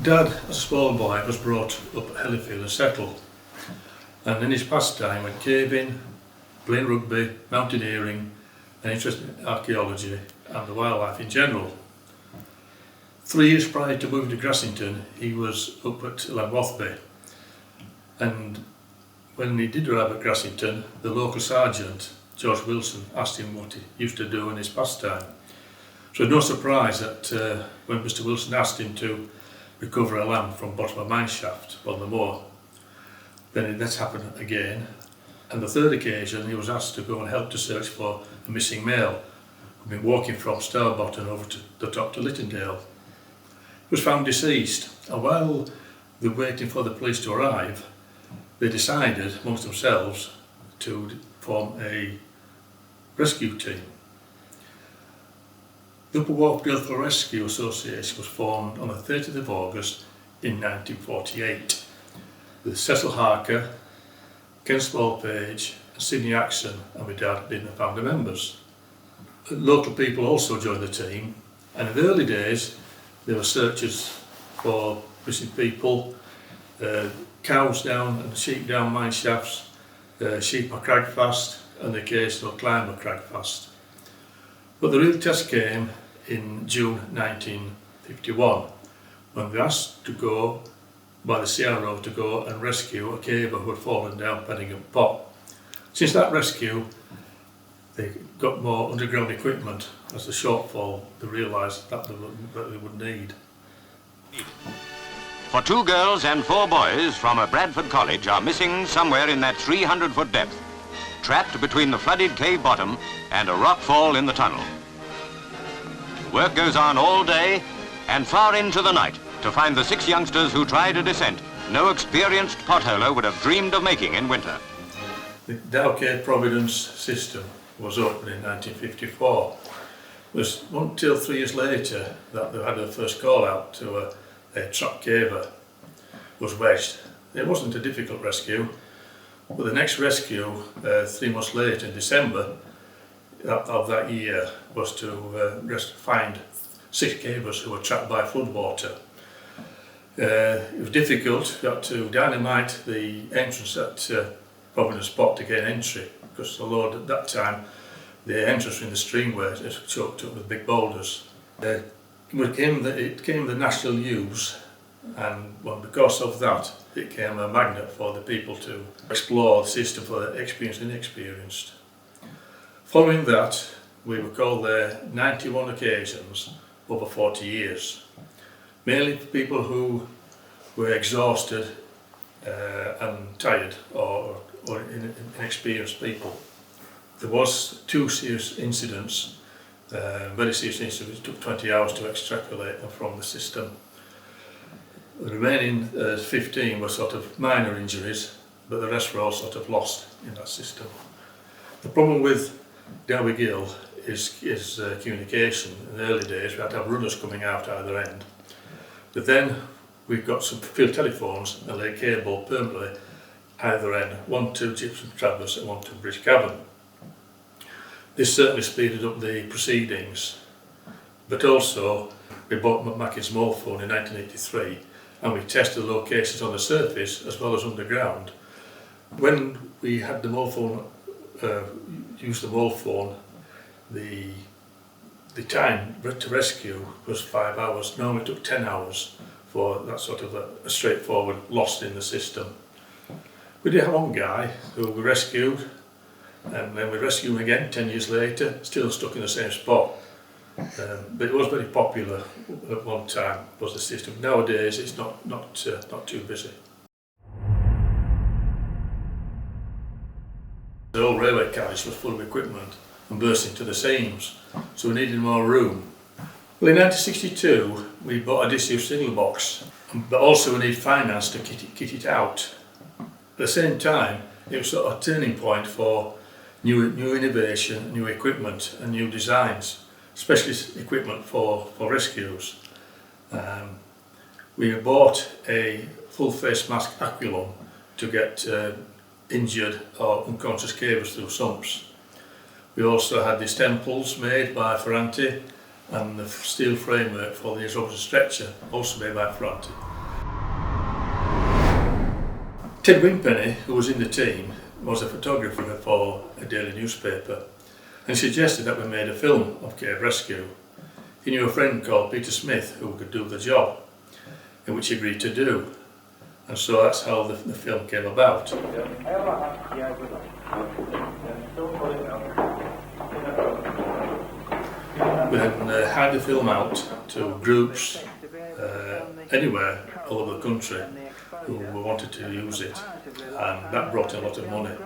Dad, as a small boy, was brought up at Hellifield and settled, and in his pastime went caving, playing rugby, mountaineering, and interested in archaeology and the wildlife in general. 3 years prior to moving to Grassington, he was up at Len Huff, and when he did arrive at Grassington, the local sergeant, George Wilson, asked him what he used to do in his pastime. So it's no surprise that when Mr. Wilson asked him to recover a lamb from the bottom of a mine shaft on the moor, then that happened again. And the third occasion, he was asked to go and help to search for a missing male who'd been walking from Starbotton over to the top to Littondale. He was found deceased, and while they were waiting for the police to arrive, they decided amongst themselves to form a rescue team. The Upper Wharfdale Fell Rescue Association was formed on the 30th of August in 1948 with Cecil Harker, Ken Smallpage, and Sidney Axon, and my dad being the founder members. Local people also joined the team, and in the early days there were searches for missing people, cows down and sheep down mine shafts, sheep are Cragfast, and the occasional climber Cragfast. But the real test came in June 1951 when we were asked to go by the CRO to go and rescue a caver who had fallen down Penningham Pot. Since that rescue, they got more underground equipment. As the shortfall, they realised that they would need. For 2 girls and 4 boys from a Bradford college are missing somewhere in that 300-foot depth, trapped between the flooded cave bottom and a rock fall in the tunnel. Work goes on all day and far into the night to find the 6 youngsters who try to descent no experienced potholer would have dreamed of making in winter. The Dowcade Providence system was opened in 1954. It was not until 3 years later that they had their first call out to a trapped caver was wedged. It wasn't a difficult rescue, but the next rescue 3 months later in December of that year was to find 6 cavers who were trapped by floodwater. It was difficult. We had to dynamite the entrance at Providence Pot to gain entry, because although at that time the entrance in the streamway is choked up with big boulders. It became the national use, and well, because of that it became a magnet for the people to explore the system for the experienced and inexperienced. Following that, we were called there 91 occasions over 40 years, mainly for people who were exhausted and tired or inexperienced people. There was 2 serious incidents, very serious incidents. It took 20 hours to extrapolate them from the system. The remaining 15 were sort of minor injuries, but the rest were all sort of lost in that system. The problem with Derby Gill is communication. In the early days we had to have runners coming out either end, but then we got some field telephones and laid cable permanently either end, one to Gypsum Travers and one to Bridge Cavern. This certainly speeded up the proceedings, but also we bought Mackin's mole phone in 1983 and we tested locations on the surface as well as underground. When we had the mole phone, used the mole phone, the time to rescue was 5 hours. Normally it took 10 hours for that sort of a straightforward lost in the system. We did have one guy who we rescued, and then we rescued him again 10 years later, still stuck in the same spot. But it was very popular at one time, was the system. Nowadays it's not too busy. The old railway carriage was full of equipment and burst into the seams, so we needed more room. Well, in 1962 we bought a disused signal box, but also we needed finance to kit it out. At the same time, it was sort of a turning point for new innovation, new equipment and new designs, specialist equipment for rescues. We bought a full face mask aquilum to get injured or unconscious cavers through sumps. We also had these temples made by Ferranti and the steel framework for the Robinson stretcher, also made by Ferranti. Ted Wimpenny, who was in the team, was a photographer for a daily newspaper and suggested that we made a film of cave rescue. He knew a friend called Peter Smith who could do the job, in which he agreed to do. And so that's how the film came about. We then had the film out to groups anywhere all over the country who wanted to use it, and that brought in a lot of money.